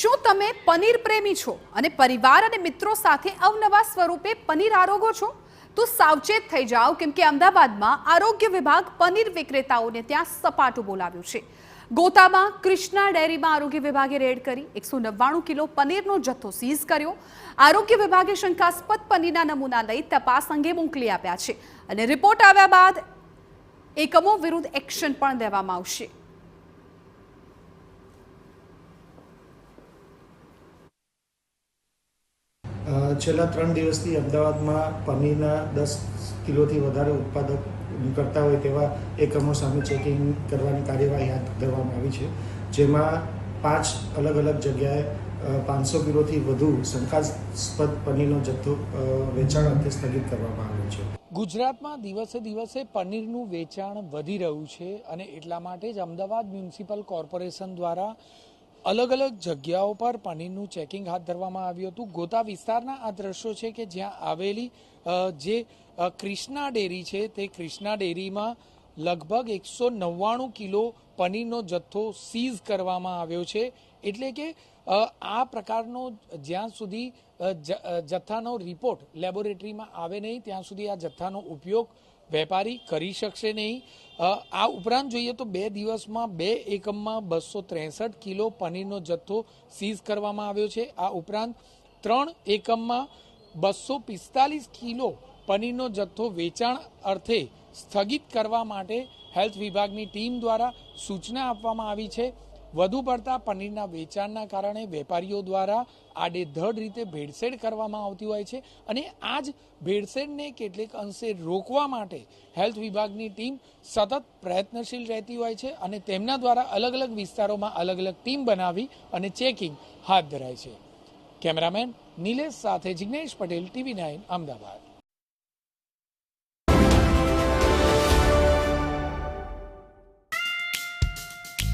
શું તમે પનીર પ્રેમી છો અને પરિવાર અને મિત્રો સાથે અવનવા સ્વરૂપે પનીર આરોગો છો? તો સાવચેત થઈ જાઓ, કેમ કે અમદાવાદમાં આરોગ્ય વિભાગ પનીર વિક્રેતાઓને ત્યાં સપાટું બોલાવ્યું છે। ગોતામાં કૃષ્ણા ડેરીમાં આરોગ્ય વિભાગે રેડ કરી 199 કિલો પનીરનો જથ્થો સીઝ કર્યો। આરોગ્ય વિભાગે શંકાસ્પદ પનીરના નમૂના લઈ તપાસ અંગે મોકલી આપ્યા છે અને રિપોર્ટ આવ્યા બાદ એકમો વિરુદ્ધ એક્શન પણ લેવામાં આવશે। છેલ્લા 3 દિવસથી અમદાવાદમાં પનીરના 10 કિલોથી વધારે ઉત્પાદક કરતા હોય તેવા એકમો સામે ચેકિંગ કરવાની કાર્યવાહી હાથ ધરવામાં આવી છે, જેમાં 5 અલગ અલગ જગ્યાએ 500 કિલોથી વધુ શંકાસ્પદ પનીરનો જથ્થો વેચાણ અર્થે સ્થગિત કરવામાં આવ્યો છે। ગુજરાતમાં દિવસે દિવસે પનીરનું વેચાણ વધી રહ્યું છે અને એટલા માટે જ અમદાવાદ મ્યુનિસિપલ કોર્પોરેશન દ્વારા અલગ અલગ જગ્યાઓ પર પનીરનું ચેકિંગ હાથ ધરવામાં આવ્યું હતું। ગોતા વિસ્તારના આ દ્રશ્યો છે કે જ્યાં આવેલી જે કૃષ્ણા ડેરી છે તે કૃષ્ણા ડેરીમાં લગભગ 199 કિલો પનીરનો જથ્થો સીઝ કરવામાં આવ્યો છે। એટલે કે આ પ્રકારનો જ્યાં સુધી જથ્થાનો રિપોર્ટ લેબોરેટરીમાં આવે નહીં ત્યાં સુધી આ જથ્થાનો ઉપયોગ વેપારી કરી શકશે નહીં। આ ઉપરાંત જોઈએ તો 2 દિવસમાં 2 એકમમાં 263 કિલો પનીરનો જથ્થો સીઝ કરવામાં આવ્યો છે। આ ઉપરાંત 3 એકમમાં 245 કિલો પનીરનો જથ્થો વેચાણ અર્થે સ્થગિત કરવા માટે હેલ્થ વિભાગની ટીમ દ્વારા સૂચના આપવામાં આવી છે। વધુ પડતા પનીરના વેચાણના કારણે વેપારીઓ દ્વારા આડેધડ રીતે ભેળસેળ કરવામાં આવતી હોય છે અને આ જ ભેળસેળને કેટલીક અંશે રોકવા માટે હેલ્થ વિભાગની ટીમ સતત પ્રયત્નશીલ રહેતી હોય છે અને તેમના દ્વારા અલગ અલગ વિસ્તારોમાં અલગ અલગ ટીમ બનાવી અને ચેકિંગ હાથ ધરાય છે। કેમેરામેન નિલેશ સાથે જિગ્નેશ પટેલ, TV9 અમદાવાદ।